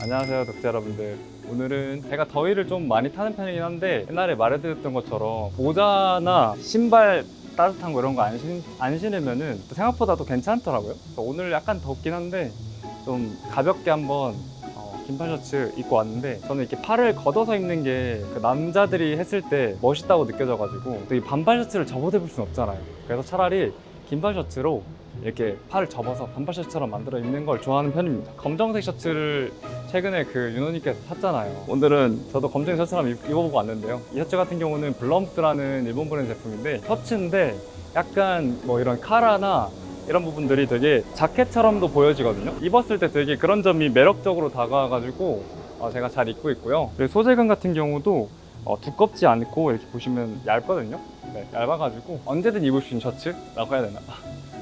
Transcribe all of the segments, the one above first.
안녕하세요, 독자 여러분들. 오늘은 제가 더위를 좀 많이 타는 편이긴 한데 옛날에 말해드렸던 것처럼 모자나 신발 따뜻한 거 이런 거 안 신으면은 생각보다 도 괜찮더라고요. 그래서 오늘 약간 덥긴 한데 좀 가볍게 한번 긴팔 셔츠 입고 왔는데, 저는 이렇게 팔을 걷어서 입는 게 그 남자들이 했을 때 멋있다고 느껴져가지고 또 이 반팔 셔츠를 접어서 입을 순 없잖아요. 그래서 차라리 긴팔 셔츠로 이렇게 팔을 접어서 반팔 셔츠처럼 만들어 입는 걸 좋아하는 편입니다. 검정색 셔츠를 최근에 그 윤호님께서 샀잖아요. 오늘은 저도 검정색 셔츠를 한번 입어보고 왔는데요. 이 셔츠 같은 경우는 블럼스라는 일본 브랜드 제품인데, 셔츠인데 약간 뭐 이런 카라나 이런 부분들이 되게 자켓처럼도 보여지거든요. 입었을 때 되게 그런 점이 매력적으로 다가와가지고 제가 잘 입고 있고요. 그리고 소재감 같은 경우도 두껍지 않고 이렇게 보시면 얇거든요. 네, 얇아가지고 언제든 입을 수 있는 셔츠라고 해야 되나?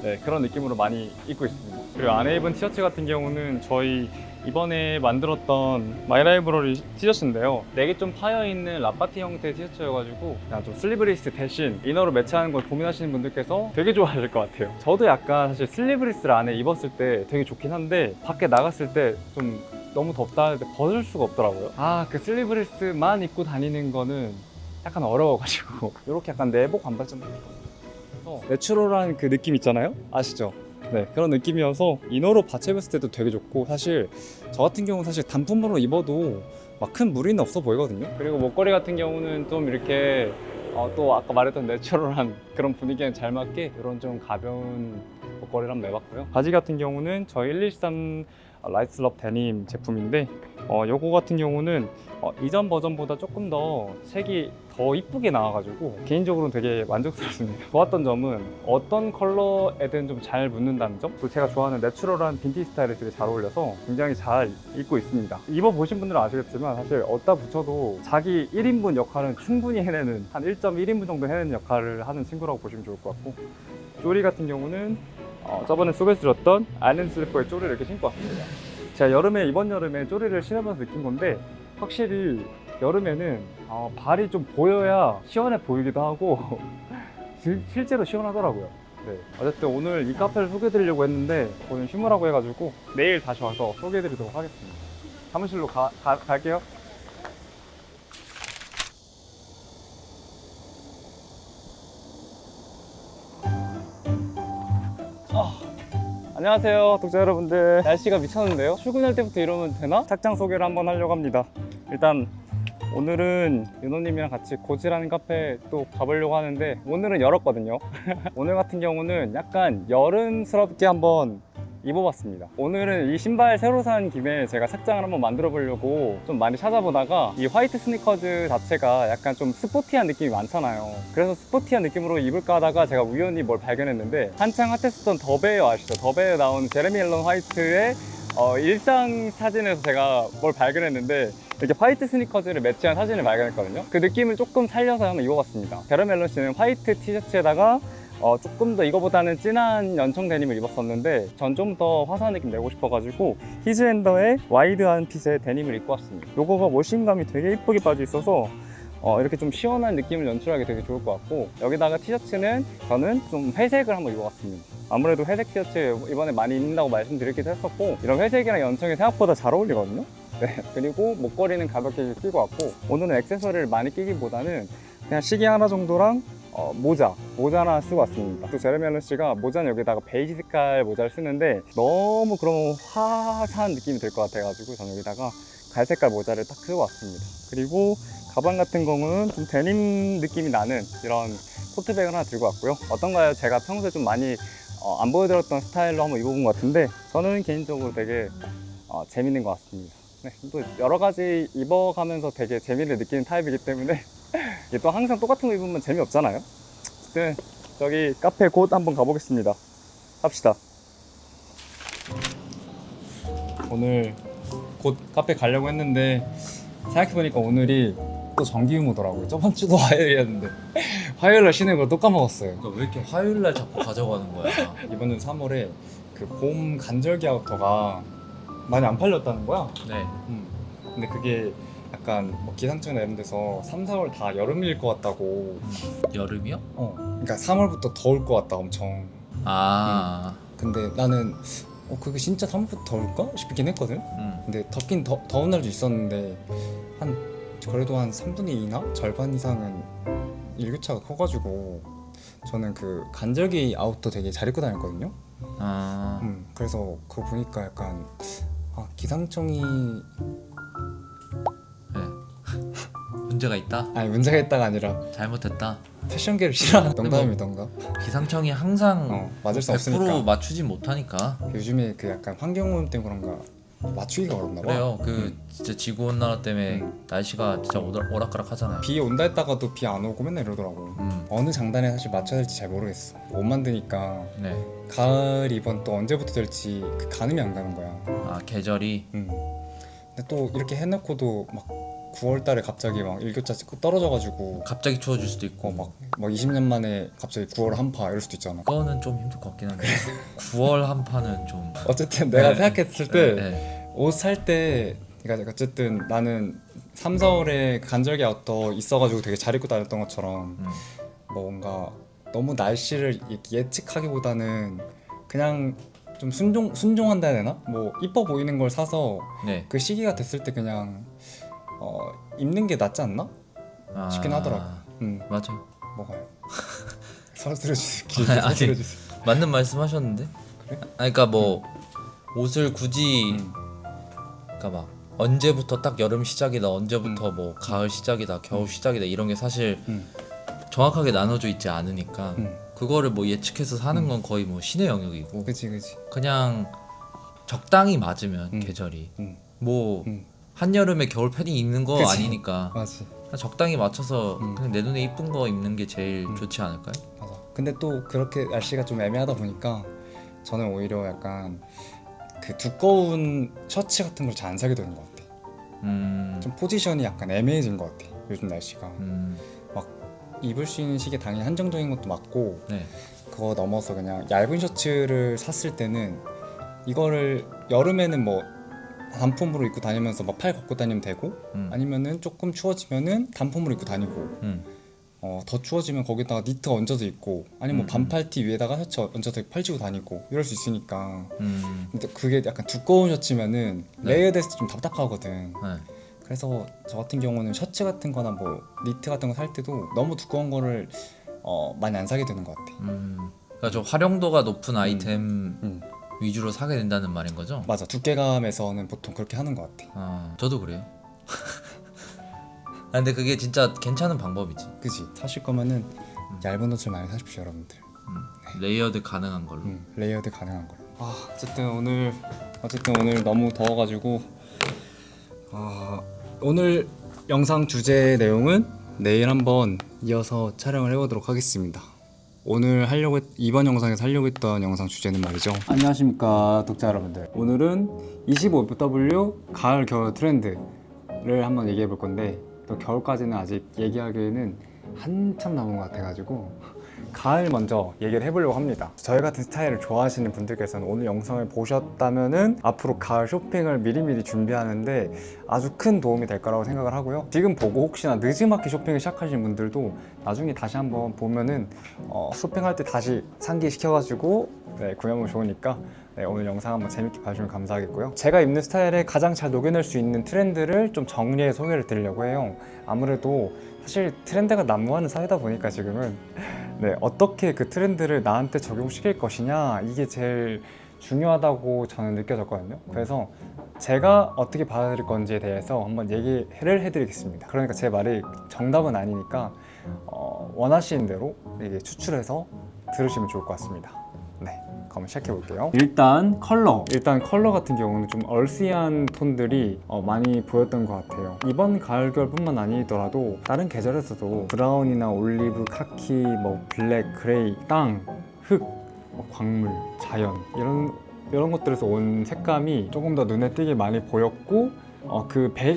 네, 그런 느낌으로 많이 입고 있습니다. 그리고 안에 입은 티셔츠 같은 경우는 저희 이번에 만들었던 마이라이브러리 티셔츠인데요. 넥이 좀 파여있는 라파티 형태의 티셔츠여가지고 그냥 좀 슬리브리스 대신 이너로 매치하는 걸 고민하시는 분들께서 되게 좋아하실 것 같아요. 저도 약간 사실 슬리브리스를 안에 입었을 때 되게 좋긴 한데 밖에 나갔을 때 좀 너무 덥다 할 때 벗을 수가 없더라고요. 그 슬리브리스만 입고 다니는 거는 약간 어려워가지고 이렇게 약간 내복 반팔 좀 내추럴한 그 느낌 있잖아요? 아시죠? 네, 그런 느낌이어서 이너로 받쳐입었을 때도 되게 좋고, 사실 저 같은 경우는 사실 단품으로 입어도 막 큰 무리는 없어 보이거든요. 그리고 목걸이 같은 경우는 좀 이렇게 또 아까 말했던 내추럴한 그런 분위기에 잘 맞게 이런 좀 가벼운 목걸이를 한번 내봤고요. 바지 같은 경우는 저희 113 라이트럽 데님 제품인데, 요거 같은 경우는 이전 버전보다 조금 더 색이 더 이쁘게 나와가지고 개인적으로는 되게 만족스럽습니다. 좋았던 점은 어떤 컬러에든 좀 잘 묻는다는 점, 그리고 제가 좋아하는 내추럴한 빈티지 스타일에 되게 잘 어울려서 굉장히 잘 입고 있습니다. 입어보신 분들은 아시겠지만 사실 어디다 붙여도 자기 1인분 역할은 충분히 해내는, 한 1.1인분 정도 해내는 역할을 하는 친구라고 보시면 좋을 것 같고, 쪼리 같은 경우는 저번에 소개해드렸던 아일랜드 슬리퍼의 쪼리를 이렇게 신고 왔습니다. 제가 이번 여름에 쪼리를 신으면서 느낀 건데, 확실히 여름에는 발이 좀 보여야 시원해 보이기도 하고 실제로 시원하더라고요. 네. 어쨌든 오늘 이 카페를 소개해드리려고 했는데 오늘 휴무라고 해가지고 내일 다시 와서 소개해드리도록 하겠습니다. 사무실로 갈게요. 안녕하세요, 독자 여러분들. 날씨가 미쳤는데요? 출근할 때부터 이러면 되나? 착장 소개를 한번 하려고 합니다. 일단 오늘은 윤호님이랑 같이 고지라는 카페 또 가보려고 하는데, 오늘은 열었거든요. 오늘 같은 경우는 약간 여름스럽게 한번 입어봤습니다. 오늘은 이 신발 새로 산 김에 제가 착장을 한번 만들어 보려고 좀 많이 찾아보다가, 이 화이트 스니커즈 자체가 약간 좀 스포티한 느낌이 많잖아요. 그래서 스포티한 느낌으로 입을까 하다가 제가 우연히 뭘 발견했는데, 한창 핫했었던 더베어 아시죠? 더베어 나온 제레미 앨런 화이트의 일상 사진에서 제가 뭘 발견했는데, 이렇게 화이트 스니커즈를 매치한 사진을 발견했거든요. 그 느낌을 조금 살려서 한번 입어봤습니다. 제레미 앨런 씨는 화이트 티셔츠에다가 조금 더 이거보다는 진한 연청 데님을 입었었는데, 전 좀 더 화사한 느낌 내고 싶어가지고 히즈앤더의 와이드한 핏의 데님을 입고 왔습니다. 요거가 워싱감이 되게 이쁘게 빠져 있어서 이렇게 좀 시원한 느낌을 연출하기 되게 좋을 것 같고, 여기다가 티셔츠는 저는 좀 회색을 한번 입어봤습니다. 아무래도 회색 티셔츠 이번에 많이 입는다고 말씀드리기도 했었고, 이런 회색이랑 연청이 생각보다 잘 어울리거든요. 네. 그리고 목걸이는 가볍게 끼고 왔고, 오늘은 액세서리를 많이 끼기보다는 그냥 시계 하나 정도랑 모자 하나 쓰고 왔습니다. 또 제레미 앨런 씨가 모자는 여기다가 베이지 색깔 모자를 쓰는데 너무 그런 화사한 느낌이 들 것 같아가지고 저는 여기다가 갈색깔 모자를 딱 쓰고 왔습니다. 그리고 가방 같은 경우는 좀 데님 느낌이 나는 이런 토트백을 하나 들고 왔고요. 어떤가요? 제가 평소에 좀 많이 안 보여드렸던 스타일로 한번 입어본 것 같은데, 저는 개인적으로 되게 재밌는 것 같습니다. 네, 또 여러 가지 입어가면서 되게 재미를 느끼는 타입이기 때문에 이게 또 항상 똑같은 거 입으면 재미없잖아요. 어쨌든 저기 카페 곧 한번 가보겠습니다. 갑시다. 오늘 곧 카페 가려고 했는데 생각해보니까 오늘이 또 정기 유무더라고요. 저번 주도 화요일이었는데 화요일날 쉬는 걸 또 까먹었어요. 그러니까 왜 이렇게 화요일날 자꾸 가져가는 거야? 이번엔 3월에 그 봄 간절기 아우터가 많이 안 팔렸다는 거야. 네. 근데 그게 약간 뭐 기상청이나 이런 데서 3, 4월 다 여름일 것 같다고. 여름이요? 그러니까 3월부터 더울 것 같다 엄청. 아. 근데 나는 그게 진짜 사뭇 더울까 싶긴 했거든. 근데 덥긴 더운 날도 있었는데 한 그래도 한 3분의 2나 절반 이상은 일교차가 커가지고 저는 그 간절기 아우터 되게 잘 입고 다녔거든요. 아, 그래서 그거 보니까 약간 기상청이 네. 문제가 있다? 아니 문제가 있다가 아니라 잘못했다? 패션계를 싫어하는 농담이던가. 기상청이 항상 맞을 수 100% 없으니까. 맞추진 못하니까. 요즘에 그 약간 환경오염 때문에 그런가 맞추기가 어렵나 봐. 그래요. 진짜 지구온난화 때문에 날씨가 진짜 오락가락 하잖아요. 비 온다 했다가도 비 안 오고 맨날 이러더라고. 어느 장단에 사실 맞춰야 될지 잘 모르겠어. 옷 만드니까 네. 가을 이번 또 언제부터 될지 그 가늠이 안 가는 거야. 계절이. 근데 또 이렇게 해놓고도 막 9월 달에 갑자기 막 일교차 찍고 떨어져가지고 갑자기 추워질 수도 있고. 막 20년 만에 갑자기 9월 한파 이럴 수도 있잖아. 그거는 좀 힘들 것 같긴 한데 9월 한파는 좀. 어쨌든 내가 네. 생각했을 때 네. 옷 살 때 그러니까 어쨌든 나는 3, 4월에 간절기 아우터 있어가지고 되게 잘 입고 다녔던 것처럼 뭔가 너무 날씨를 예측하기보다는 그냥 좀 순종한다 해야 되나? 뭐 이뻐 보이는 걸 사서 네. 그 시기가 됐을 때 그냥 입는 게 낫지 않나? 싶긴 하더라고. 맞아요. 뭐가요? 서로 들어주세요. 아니, 서로 들어주세요. 맞는 말씀하셨는데. 그래? 그러니까 뭐 옷을 굳이 그러니까 막 언제부터 딱 여름 시작이다, 언제부터 뭐 가을 시작이다, 겨울 시작이다 이런 게 사실 정확하게 나눠져 있지 않으니까 그거를 뭐 예측해서 사는 건 거의 뭐 신의 영역이고. 그치. 그냥 적당히 맞으면 계절이 뭐 한여름에 겨울 패딩 입는 거 그치. 아니니까 맞지. 적당히 맞춰서 그냥 내 눈에 이쁜 거 입는 게 제일 좋지 않을까요? 맞아. 근데 또 그렇게 날씨가 좀 애매하다 보니까 저는 오히려 약간 그 두꺼운 셔츠 같은 걸 잘 안 사게 되는 것 같아. 좀 포지션이 약간 애매해진 것 같아. 요즘 날씨가 막 입을 수 있는 시기에 당연히 한정적인 것도 맞고 네. 그거 넘어서 그냥 얇은 셔츠를 샀을 때는 이거를 여름에는 뭐 단품으로 입고 다니면서 막 팔 걷고 다니면 되고 아니면은 조금 추워지면은 단품으로 입고 다니고 더 추워지면 거기다가 니트 얹어서 입고 아니면 뭐 반팔티 위에다가 셔츠 얹어서 펼치고 다니고 이럴 수 있으니까. 근데 그게 약간 두꺼운 셔츠면은 레이어드해서 좀 답답하거든. 네. 그래서 저 같은 경우는 셔츠 같은 거나 뭐 니트 같은 거 살 때도 너무 두꺼운 거를 많이 안 사게 되는 것 같아. 그러니까 좀 활용도가 높은 아이템 위주로 사게 된다는 말인 거죠? 맞아. 두께감에서는 보통 그렇게 하는 것 같아. 저도 그래요. 근데 그게 진짜 괜찮은 방법이지. 그지? 사실 거면은 얇은 옷을 많이 사십시오 여러분들. 레이어드 가능한 걸로. 레이어드 가능한 걸로. 어쨌든 오늘 너무 더워가지고 오늘 영상 주제 내용은 내일 한번 이어서 촬영을 해보도록 하겠습니다. 이번 영상에서 하려고 했던 영상 주제는 말이죠. 안녕하십니까 독자 여러분들. 오늘은 25W 가을 겨울 트렌드를 한번 얘기해 볼 건데 또 겨울까지는 아직 얘기하기에는 한참 남은 것 같아가지고 가을 먼저 얘기를 해보려고 합니다. 저희 같은 스타일을 좋아하시는 분들께서는 오늘 영상을 보셨다면은 앞으로 가을 쇼핑을 미리미리 준비하는데 아주 큰 도움이 될 거라고 생각을 하고요. 지금 보고 혹시나 늦지막히 쇼핑을 시작하시는 분들도 나중에 다시 한번 보면은 쇼핑할 때 다시 상기시켜가지고 구매하면 좋으니까 오늘 영상 한번 재밌게 봐주시면 감사하겠고요. 제가 입는 스타일에 가장 잘 녹여낼 수 있는 트렌드를 좀 정리해 소개를 드리려고 해요. 아무래도 사실 트렌드가 난무하는 사회다 보니까 지금은 어떻게 그 트렌드를 나한테 적용시킬 것이냐 이게 제일 중요하다고 저는 느껴졌거든요. 그래서 제가 어떻게 받아들일 건지에 대해서 한번 얘기를 해드리겠습니다. 그러니까 제 말이 정답은 아니니까 원하시는 대로 이게 추출해서 들으시면 좋을 것 같습니다. 그럼 시작해 볼게요. 일단 컬러 같은 경우는 좀 얼시한 톤들이 많이 보였던 것 같아요. 이번 가을 겨울뿐만 아니더라도 다른 계절에서도 브라운이나 올리브, 카키, 뭐 블랙, 그레이, 땅, 흙, 광물, 자연 이런 것들에서 온 색감이 조금 더 눈에 띄게 많이 보였고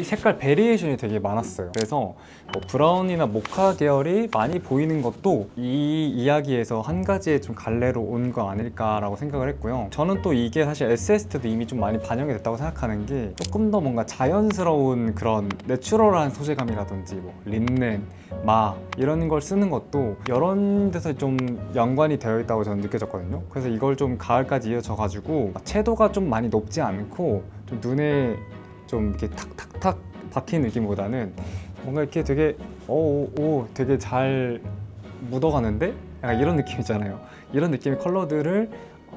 색깔 베리에이션이 되게 많았어요. 그래서 뭐 브라운이나 모카 계열이 많이 보이는 것도 이 이야기에서 한 가지의 좀 갈래로 온 거 아닐까라고 생각을 했고요. 저는 또 이게 사실 SS 때도 이미 좀 많이 반영이 됐다고 생각하는 게 조금 더 뭔가 자연스러운 그런 내추럴한 소재감이라든지 뭐 린넨, 마 이런 걸 쓰는 것도 이런 데서 좀 연관이 되어 있다고 저는 느껴졌거든요. 그래서 이걸 좀 가을까지 이어져 가지고 채도가 좀 많이 높지 않고 좀 눈에 좀 이렇게 탁탁탁 박히는 느낌보다는 뭔가 이렇게 되게 되게 잘 묻어가는데 약간 이런 느낌이잖아요. 이런 느낌의 컬러들을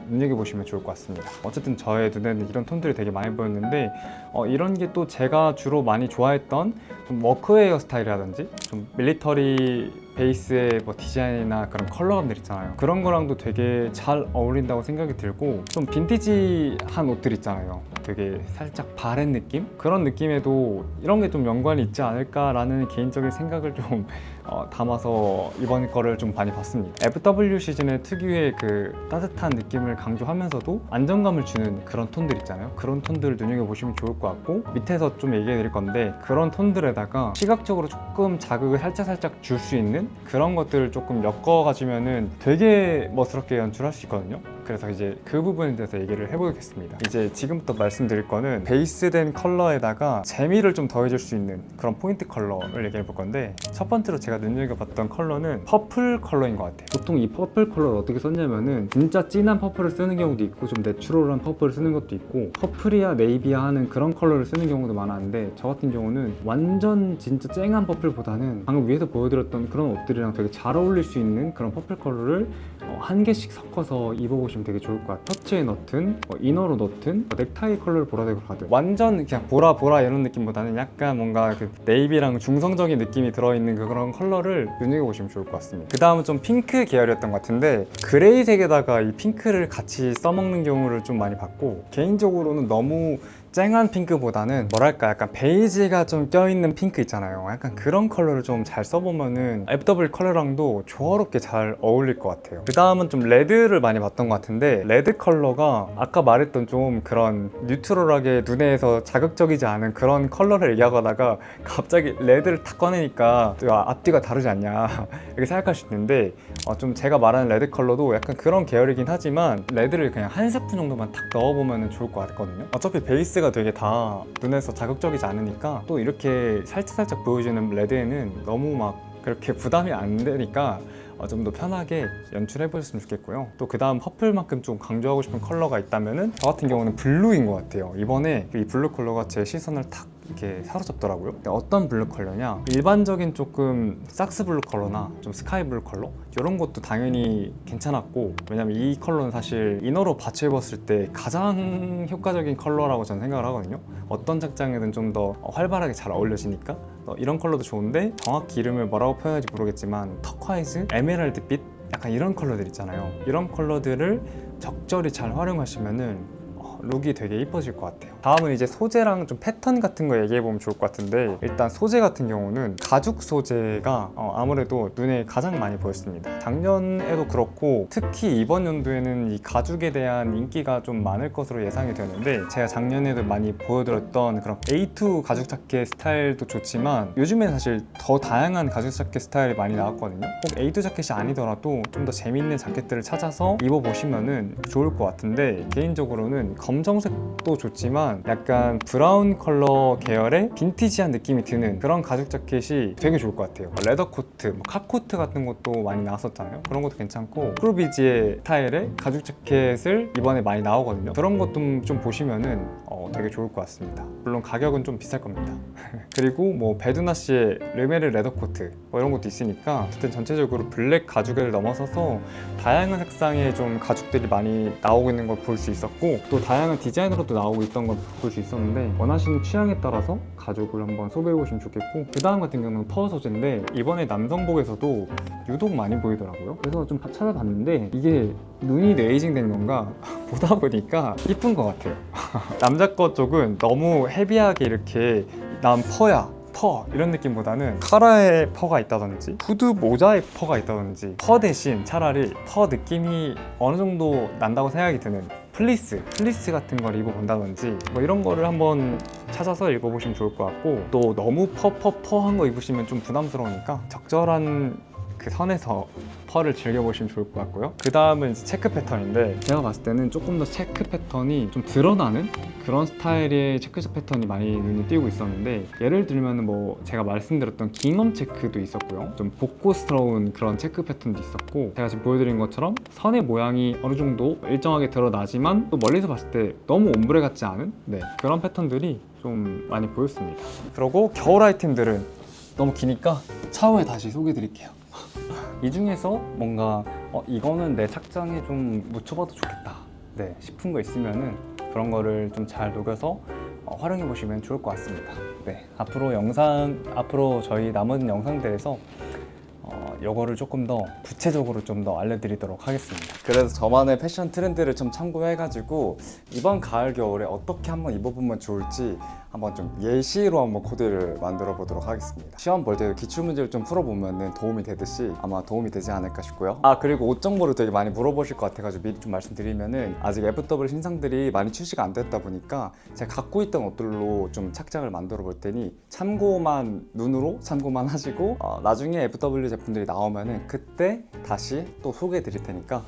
눈여겨보시면 좋을 것 같습니다. 어쨌든 저의 눈에는 이런 톤들이 되게 많이 보였는데 이런 게 또 제가 주로 많이 좋아했던 좀 워크웨어 스타일이라든지 좀 밀리터리 베이스의 뭐 디자인이나 그런 컬러감들 있잖아요. 그런 거랑도 되게 잘 어울린다고 생각이 들고 좀 빈티지한 옷들 있잖아요. 되게 살짝 바랜 느낌? 그런 느낌에도 이런 게 좀 연관이 있지 않을까라는 개인적인 생각을 좀 담아서 이번 거를 좀 많이 봤습니다. FW 시즌의 특유의 그 따뜻한 느낌을 강조하면서도 안정감을 주는 그런 톤들 있잖아요. 그런 톤들을 눈여겨보시면 좋을 것 같고 밑에서 좀 얘기해 드릴 건데 그런 톤들에다가 시각적으로 조금 자극을 살짝 줄 수 있는 그런 것들을 조금 엮어가지면은 되게 멋스럽게 연출할 수 있거든요. 그래서 이제 그 부분에 대해서 얘기를 해보겠습니다. 이제 지금부터 말씀드릴 거는 베이스된 컬러에다가 재미를 좀 더해줄 수 있는 그런 포인트 컬러를 얘기해 볼 건데 첫 번째로 제가 눈여겨봤던 컬러는 퍼플 컬러인 것 같아요. 보통 이 퍼플 컬러를 어떻게 썼냐면은 진짜 진한 퍼플을 쓰는 경우도 있고 좀 내추럴한 퍼플을 쓰는 것도 있고 퍼플이야 네이비야 하는 그런 컬러를 쓰는 경우도 많았는데 저 같은 경우는 완전 진짜 쨍한 퍼플보다는 방금 위에서 보여드렸던 그런 옷들이랑 되게 잘 어울릴 수 있는 그런 퍼플 컬러를 한 개씩 섞어서 입어보시면 되게 좋을 것 같아요. 셔츠에 넣든 이너로 넣든 넥타이 컬러를 보라색으로 하든 완전 그냥 보라 이런 느낌보다는 약간 뭔가 그 네이비랑 중성적인 느낌이 들어있는 그런 컬러를 눈여겨보시면 좋을 것 같습니다. 그 다음은 좀 핑크 계열이었던 것 같은데 그레이색에다가 이 핑크를 같이 써먹는 경우를 좀 많이 봤고 개인적으로는 너무 쨍한 핑크보다는 뭐랄까 약간 베이지가 좀 껴있는 핑크 있잖아요. 약간 그런 컬러를 좀 잘 써보면은 FW 컬러랑도 조화롭게 잘 어울릴 것 같아요. 그 다음은 좀 레드를 많이 봤던 것 같은데 레드 컬러가 아까 말했던 좀 그런 뉴트럴하게 눈에서 자극적이지 않은 그런 컬러를 얘기하다가 갑자기 레드를 탁 꺼내니까 앞뒤가 다르지 않냐 이렇게 생각할 수 있는데 좀 제가 말하는 레드 컬러도 약간 그런 계열이긴 하지만 레드를 그냥 한 스푼 정도만 탁 넣어보면 좋을 것 같거든요. 어차피 베이스가 되게 다 눈에서 자극적이지 않으니까 또 이렇게 살짝 보여주는 레드에는 너무 막 그렇게 부담이 안 되니까 좀 더 편하게 연출해 보셨으면 좋겠고요. 또 그 다음 퍼플만큼 좀 강조하고 싶은 컬러가 있다면은 저 같은 경우는 블루인 것 같아요. 이번에 이 블루 컬러가 제 시선을 탁 이렇게 사로잡더라고요. 근데 어떤 블루 컬러냐? 일반적인 조금 삭스 블루 컬러나 좀 스카이 블루 컬러 이런 것도 당연히 괜찮았고 왜냐면 이 컬러는 사실 이너로 받쳐 입었을 때 가장 효과적인 컬러라고 저는 생각을 하거든요. 어떤 착장에든 좀 더 활발하게 잘 어울려지니까 이런 컬러도 좋은데 정확히 이름을 뭐라고 표현할지 모르겠지만 터콰이즈, 에메랄드빛 약간 이런 컬러들 있잖아요. 이런 컬러들을 적절히 잘 활용하시면은 룩이 되게 이뻐질 것 같아요. 다음은 이제 소재랑 좀 패턴 같은 거 얘기해보면 좋을 것 같은데 일단 소재 같은 경우는 가죽 소재가 아무래도 눈에 가장 많이 보였습니다. 작년에도 그렇고 특히 이번 연도에는 이 가죽에 대한 인기가 좀 많을 것으로 예상이 되는데 제가 작년에도 많이 보여드렸던 그런 A2 가죽 자켓 스타일도 좋지만 요즘에 사실 더 다양한 가죽 자켓 스타일이 많이 나왔거든요. 꼭 A2 자켓이 아니더라도 좀 더 재밌는 자켓들을 찾아서 입어보시면은 좋을 것 같은데 개인적으로는 검정색도 좋지만 약간 브라운 컬러 계열의 빈티지한 느낌이 드는 그런 가죽 자켓이 되게 좋을 것 같아요. 레더 코트, 카코트 같은 것도 많이 나왔었잖아요. 그런 것도 괜찮고 크루비지의 스타일의 가죽 자켓을 이번에 많이 나오거든요. 그런 것도 좀 보시면은 되게 좋을 것 같습니다. 물론 가격은 좀 비쌀 겁니다. 그리고 뭐 베두나시의 르메르 레더 코트 이런 것도 있으니까 어쨌든 전체적으로 블랙 가죽을 넘어서서 다양한 색상의 좀 가죽들이 많이 나오고 있는 걸 볼 수 있었고 또 다양한 디자인으로도 나오고 있던 걸 볼 수 있었는데 원하시는 취향에 따라서 가죽을 한번 소비해 보시면 좋겠고 그 다음 같은 경우는 퍼 소재인데 이번에 남성복에서도 유독 많이 보이더라고요. 그래서 좀 찾아봤는데 이게 눈이 네이징 된 건가 보다 보니까 이쁜 것 같아요. 남자 거 쪽은 너무 헤비하게 이렇게 난 퍼 이런 느낌보다는 카라의 퍼가 있다든지 후드 모자의 퍼가 있다든지 퍼 대신 차라리 퍼 느낌이 어느 정도 난다고 생각이 드는 플리스 같은 걸 입어본다든지 뭐 이런 거를 한번 찾아서 입어보시면 좋을 것 같고, 또 너무 퍼한 거 입으시면 좀 부담스러우니까 적절한 그 선에서 펄을 즐겨보시면 좋을 것 같고요. 그 다음은 이제 체크 패턴인데, 제가 봤을 때는 조금 더 체크 패턴이 좀 드러나는 그런 스타일의 체크 패턴이 많이 눈에 띄고 있었는데, 예를 들면 뭐 제가 말씀드렸던 깅엄 체크도 있었고요, 좀 복고스러운 그런 체크 패턴도 있었고, 제가 지금 보여드린 것처럼 선의 모양이 어느 정도 일정하게 드러나지만 또 멀리서 봤을 때 너무 옴브레 같지 않은 그런 패턴들이 좀 많이 보였습니다. 그리고 겨울 아이템들은 너무 기니까 차후에 다시 소개해드릴게요. 이 중에서 뭔가 이거는 내 착장에 좀 묻혀봐도 좋겠다 싶은 거 있으면은 그런 거를 좀 잘 녹여서 활용해 보시면 좋을 것 같습니다. 앞으로 저희 남은 영상들에서 요거를 조금 더 구체적으로 좀 더 알려드리도록 하겠습니다. 그래서 저만의 패션 트렌드를 좀 참고해가지고 이번 가을 겨울에 어떻게 한번 입어보면 좋을지 한번 좀 예시로 한번 코디를 만들어 보도록 하겠습니다. 시험 볼 때도 기출문제를 좀 풀어보면 도움이 되듯이 아마 도움이 되지 않을까 싶고요. 그리고 옷 정보를 되게 많이 물어보실 것 같아가지고 미리 좀 말씀드리면은, 아직 FW 신상들이 많이 출시가 안 됐다 보니까 제가 갖고 있던 옷들로 좀 착장을 만들어 볼 테니 눈으로 참고만 하시고, 나중에 FW 제품들이 나오면은 그때 다시 또 소개해 드릴 테니까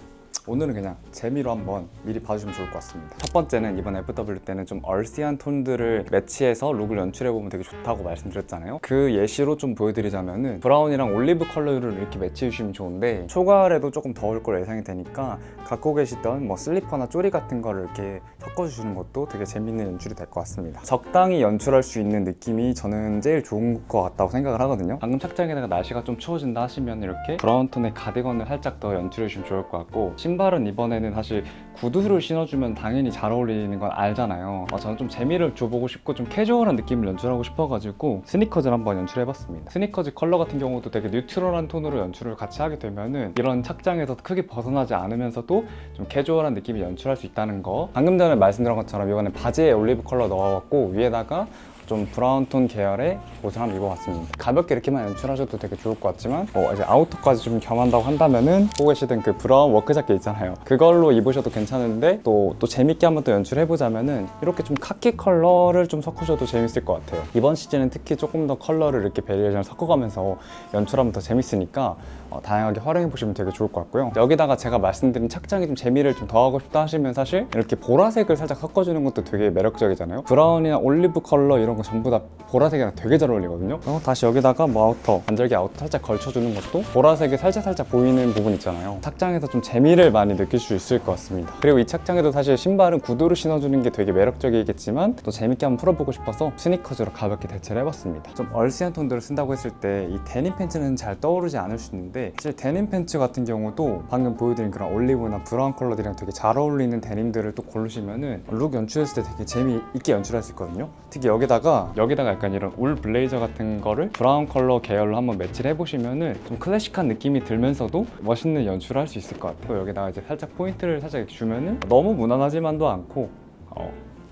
오늘은 그냥 재미로 한번 미리 봐주시면 좋을 것 같습니다. 첫 번째는 이번 FW 때는 좀 얼시한 톤들을 매치해서 룩을 연출해보면 되게 좋다고 말씀드렸잖아요. 그 예시로 좀 보여드리자면은 브라운이랑 올리브 컬러를 이렇게 매치해주시면 좋은데, 초가을에도 조금 더울 걸 예상이 되니까 갖고 계시던 뭐 슬리퍼나 쪼리 같은 거를 이렇게 섞어주시는 것도 되게 재밌는 연출이 될 것 같습니다. 적당히 연출할 수 있는 느낌이 저는 제일 좋은 것 같다고 생각을 하거든요. 방금 착장에다가 날씨가 좀 추워진다 하시면 이렇게 브라운 톤의 가디건을 살짝 더 연출해주시면 좋을 것 같고, 신발은 이번에는 사실 구두를 신어주면 당연히 잘 어울리는 건 알잖아요. 저는 좀 재미를 줘보고 싶고 좀 캐주얼한 느낌을 연출하고 싶어가지고 스니커즈를 한번 연출해봤습니다. 스니커즈 컬러 같은 경우도 되게 뉴트럴한 톤으로 연출을 같이 하게 되면은 이런 착장에서 크게 벗어나지 않으면서도 좀 캐주얼한 느낌이 연출할 수 있다는 거. 방금 전에 말씀드린 것처럼 이번에 바지에 올리브 컬러 넣어갖고 위에다가 좀 브라운 톤 계열의 옷을 한번 입어봤습니다. 가볍게 이렇게만 연출하셔도 되게 좋을 것 같지만 이제 아우터까지 좀 겸한다고 한다면은 보고 계시던 그 브라운 워크 자켓 있잖아요. 그걸로 입으셔도 괜찮은데 또 재밌게 한번 또 연출해보자면은 이렇게 좀 카키 컬러를 좀 섞으셔도 재밌을 것 같아요. 이번 시즌은 특히 조금 더 컬러를 이렇게 베리에이션을 섞어가면서 연출하면 더 재밌으니까 다양하게 활용해보시면 되게 좋을 것 같고요. 여기다가 제가 말씀드린 착장이 좀 재미를 좀 더하고 싶다 하시면 사실 이렇게 보라색을 살짝 섞어주는 것도 되게 매력적이잖아요. 브라운이나 올리브 컬러 이런 거 전부 다 보라색이랑 되게 잘 어울리거든요. 다시 여기다가 뭐 반절기 아우터 살짝 걸쳐주는 것도 보라색이 살짝 보이는 부분 있잖아요. 착장에서 좀 재미를 많이 느낄 수 있을 것 같습니다. 그리고 이 착장에도 사실 신발은 구두를 신어주는 게 되게 매력적이겠지만 또 재밌게 한번 풀어보고 싶어서 스니커즈로 가볍게 대체를 해봤습니다. 좀 얼시한 톤들을 쓴다고 했을 때 이 데님 팬츠는 잘 떠오르지 않을 수 있는데, 사실 데님 팬츠 같은 경우도 방금 보여드린 그런 올리브나 브라운 컬러들이랑 되게 잘 어울리는 데님들을 또 고르시면은 룩 연출했을 때 되게 재미있게 연출할 수 있거든요. 특히 여기다가 약간 이런 울 블레이저 같은 거를 브라운 컬러 계열로 한번 매치를 해보시면은 좀 클래식한 느낌이 들면서도 멋있는 연출을 할 수 있을 것 같아요. 여기다가 이제 살짝 포인트를 살짝 주면은 너무 무난하지만도 않고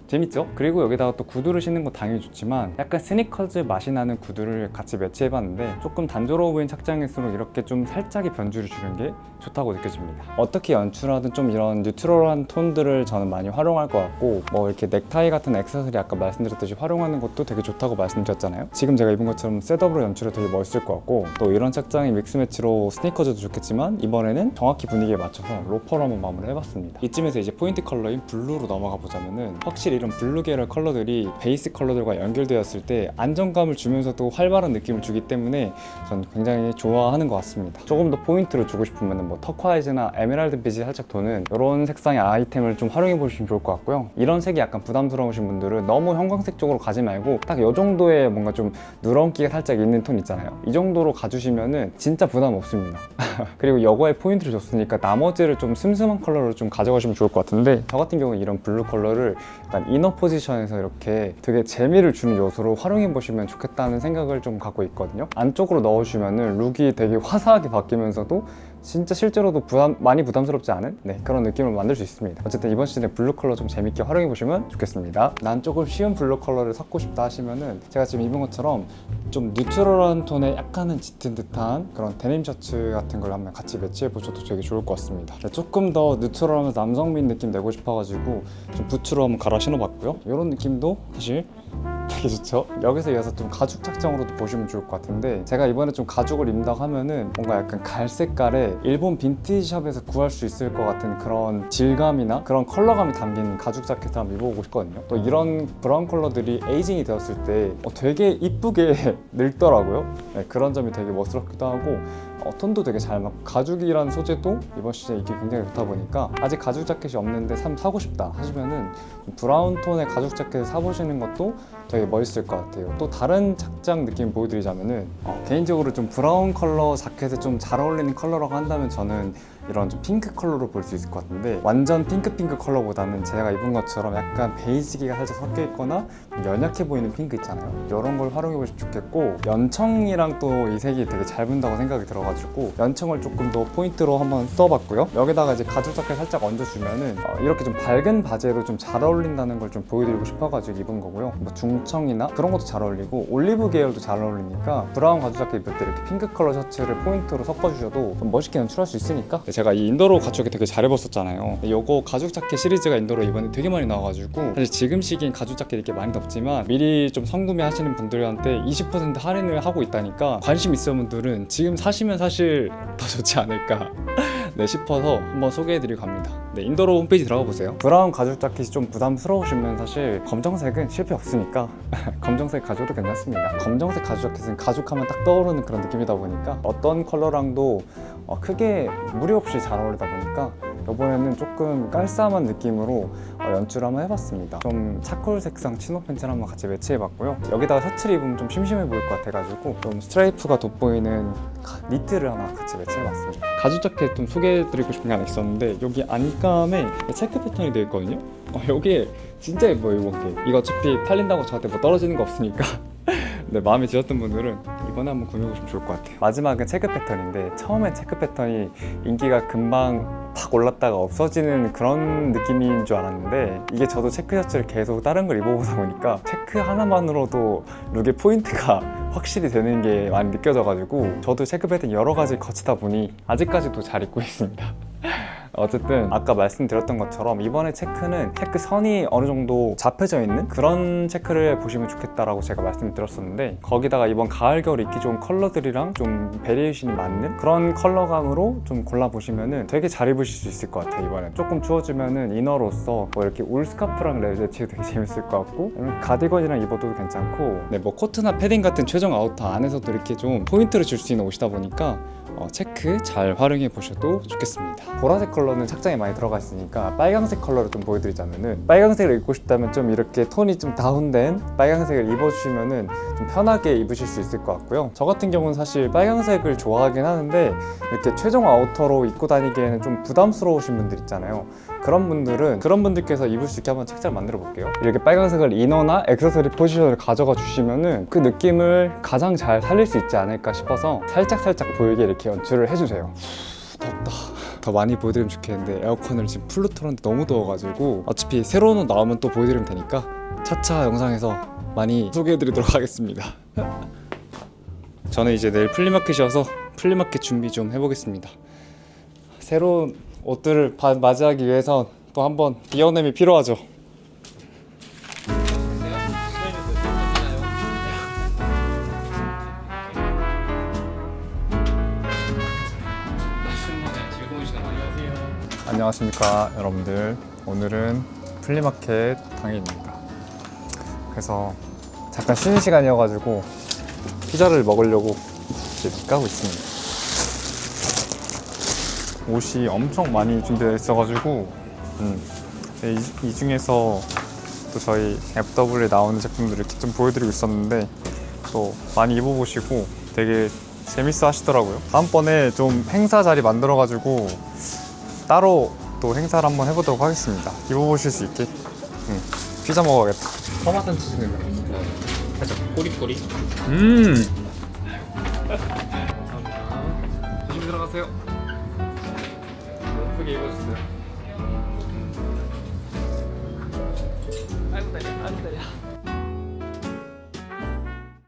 재밌죠? 그리고 여기다가 또 구두를 신는 거 당연히 좋지만 약간 스니커즈 맛이 나는 구두를 같이 매치해봤는데, 조금 단조로워 보이는 착장일수록 이렇게 좀 살짝의 변주를 주는 게 좋다고 느껴집니다. 어떻게 연출하든 좀 이런 뉴트럴한 톤들을 저는 많이 활용할 것 같고, 뭐 이렇게 넥타이 같은 액세서리 아까 말씀드렸듯이 활용하는 것도 되게 좋다고 말씀드렸잖아요. 지금 제가 입은 것처럼 셋업으로 연출해도 되게 멋있을 것 같고, 또 이런 착장이 믹스매치로 스니커즈도 좋겠지만 이번에는 정확히 분위기에 맞춰서 로퍼로 한번 마무리를 해봤습니다. 이쯤에서 이제 포인트 컬러인 블루로 넘어가 보자면은, 확실히 이런 블루 계열 컬러들이 베이스 컬러들과 연결되었을 때 안정감을 주면서도 활발한 느낌을 주기 때문에 전 굉장히 좋아하는 것 같습니다. 조금 더 포인트를 주고 싶으면 뭐 터콰이즈나 에메랄드 빛이 살짝 도는 이런 색상의 아이템을 좀 활용해 보시면 좋을 것 같고요. 이런 색이 약간 부담스러우신 분들은 너무 형광색 쪽으로 가지 말고 딱 이 정도의 뭔가 좀 누런기가 살짝 있는 톤 있잖아요. 이 정도로 가주시면은 진짜 부담 없습니다. 그리고 여거에 포인트를 줬으니까 나머지를 좀 슴슴한 컬러로 좀 가져가시면 좋을 것 같은데, 저 같은 경우는 이런 블루 컬러를 약간 이너 포지션에서 이렇게 되게 재미를 주는 요소로 활용해 보시면 좋겠다는 생각을 좀 갖고 있거든요. 안쪽으로 넣어주면은 룩이 되게 화사하게 바뀌면서도 진짜 실제로도 많이 부담스럽지 않은 그런 느낌을 만들 수 있습니다. 어쨌든 이번 시즌에 블루 컬러 좀 재밌게 활용해 보시면 좋겠습니다. 난 조금 쉬운 블루 컬러를 섞고 싶다 하시면은 제가 지금 입은 것처럼 좀 뉴트럴한 톤에 약간은 짙은 듯한 그런 데님 셔츠 같은 걸 한번 같이 매치해 보셔도 되게 좋을 것 같습니다. 조금 더 뉴트럴하면서 남성미인 느낌 내고 싶어가지고 좀 부츠로 한번 갈아 신어봤고요. 이런 느낌도 사실 되게 좋죠. 여기서 이어서 좀 가죽 착장으로도 보시면 좋을 것 같은데, 제가 이번에 좀 가죽을 입는다고 하면은 뭔가 약간 갈색깔에 일본 빈티지 샵에서 구할 수 있을 것 같은 그런 질감이나 그런 컬러감이 담긴 가죽 자켓을 한번 입어보고 싶거든요. 또 이런 브라운 컬러들이 에이징이 되었을 때 되게 이쁘게 늙더라고요. 그런 점이 되게 멋스럽기도 하고 톤도 되게 잘 맞고, 가죽이라는 소재도 이번 시즌에 이게 굉장히 좋다 보니까 아직 가죽 자켓이 없는데 사고 싶다 하시면은 브라운 톤의 가죽 자켓을 사보시는 것도 되게 멋있을 것 같아요. 또 다른 착장 느낌 보여드리자면은 개인적으로 좀 브라운 컬러 자켓에 좀 잘 어울리는 컬러라고 한다면 저는 이런 좀 핑크 컬러로 볼 수 있을 것 같은데, 완전 핑크 컬러보다는 제가 입은 것처럼 약간 베이지기가 살짝 섞여 있거나 연약해 보이는 핑크 있잖아요. 이런 걸 활용해 보시면 좋겠고, 연청이랑 또 이 색이 되게 잘 붙는다고 생각이 들어가지고 연청을 조금 더 포인트로 한번 써봤고요. 여기다가 이제 가죽 자켓 살짝 얹어주면은 이렇게 좀 밝은 바지에도 좀 잘 어울린다는 걸 좀 보여드리고 싶어가지고 입은 거고요. 뭐 중청이나 그런 것도 잘 어울리고 올리브 계열도 잘 어울리니까 브라운 가죽 자켓 입을 때 이렇게 핑크 컬러 셔츠를 포인트로 섞어주셔도 좀 멋있게 연출할 수 있으니까. 제가 이 인도로 가죽이 되게 잘 입었었잖아요. 요거 가죽 자켓 시리즈가 인도로 이번에 되게 많이 나와가지고 사실 지금 시기엔 가죽 자켓 이렇게 많이 덥지만 미리 좀 선구매 하시는 분들한테 20% 할인을 하고 있다니까 관심 있으신 분들은 지금 사시면 사실 더 좋지 않을까 싶어서 한번 소개해드리고 갑니다. 인도로 홈페이지 들어가 보세요. 브라운 가죽 자켓이 좀 부담스러우시면 사실 검정색은 실패 없으니까 검정색 가죽도 괜찮습니다. 검정색 가죽 자켓은 가죽하면 딱 떠오르는 그런 느낌이다 보니까 어떤 컬러랑도 크게 무리 없이 잘 어울리다 보니까 이번에는 조금 깔쌈한 느낌으로 연출을 한번 해봤습니다. 좀 차콜 색상 치노 팬츠를 한번 같이 매치해봤고요. 여기다가 셔츠를 입으면 좀 심심해 보일 것 같아가지고 좀 스트라이프가 돋보이는 니트를 하나 같이 매치해봤습니다. 가죽 자켓 좀 소개해드리고 싶은 게 하나 있었는데, 여기 안감에 체크 패턴이 되어 있거든요. 여기에 진짜 예뻐요, 이번 게. 이거 어차피 팔린다고 저한테 뭐 떨어지는 거 없으니까 마음에 드셨던 분들은 이번에 한번 구매해보시면 좋을 것 같아요. 마지막은 체크 패턴인데, 처음엔 체크 패턴이 인기가 금방 팍 올랐다가 없어지는 그런 느낌인 줄 알았는데, 이게 저도 체크 셔츠를 계속 다른 걸 입어보다 보니까 체크 하나만으로도 룩의 포인트가 확실히 되는 게 많이 느껴져가지고 저도 체크 패턴 여러 가지 거치다 보니 아직까지도 잘 입고 있습니다. 어쨌든 아까 말씀드렸던 것처럼 이번에 체크는 체크 선이 어느 정도 잡혀져 있는 그런 체크를 보시면 좋겠다라고 제가 말씀드렸었는데, 거기다가 이번 가을 겨울 입기 좋은 컬러들이랑 좀 베리에이션이 맞는 그런 컬러감으로 좀 골라보시면은 되게 잘 입으실 수 있을 것 같아요. 이번엔 조금 추워지면은 이너로서 뭐 이렇게 울 스카프랑 레제치도 되게 재밌을 것 같고, 가디건이랑 입어도 괜찮고, 뭐 코트나 패딩 같은 최종 아우터 안에서도 이렇게 좀 포인트를 줄 수 있는 옷이다 보니까 체크 잘 활용해 보셔도 좋겠습니다. 보라색 컬러는 착장에 많이 들어가 있으니까 빨강색 컬러를 좀 보여드리자면은, 빨강색을 입고 싶다면 좀 이렇게 톤이 좀 다운된 빨강색을 입어주시면은 좀 편하게 입으실 수 있을 것 같고요. 저 같은 경우는 사실 빨강색을 좋아하긴 하는데 이렇게 최종 아우터로 입고 다니기에는 좀 부담스러우신 분들 있잖아요. 그런 분들께서 입을 수 있게 한번 착장을 만들어 볼게요. 이렇게 빨강색을 이너나 액세서리 포지션을 가져가 주시면은 그 느낌을 가장 잘 살릴 수 있지 않을까 싶어서 살짝 보이게 이렇게 연출을 해주세요. 덥다. 더 많이 보여드리면 좋겠는데 에어컨을 지금 풀로 틀었는데 너무 더워가지고, 어차피 새로운 옷 나오면 또 보여드리면 되니까 차차 영상에서 많이 소개해드리도록 하겠습니다. 저는 이제 내일 플리마켓이어서 플리마켓 준비 좀 해보겠습니다. 새로운 옷들을 맞이하기 위해서 또 한번 비워냄이 필요하죠. 안녕하십니까 여러분들. 오늘은 플리마켓 당일입니다. 그래서 잠깐 쉬는 시간이어가지고 피자를 먹으려고 이제 가고 있습니다. 옷이 엄청 많이 준비되어 있어가지고 이 중에서 또 저희 FW에 나오는 제품들을 이렇게 좀 보여드리고 있었는데 또 많이 입어보시고 되게 재밌어 하시더라고요. 다음번에 좀 행사 자리 만들어가지고 따로 또 행사를 한번 해보도록 하겠습니다. 입어보실 수 있게. 피자 먹어야겠다. 파마산 치즈는 살짝 꼬리꼬리. 조심히 들어가세요. 예쁘게 입어줬어요. 아이고 다리야, 아이고 다리야.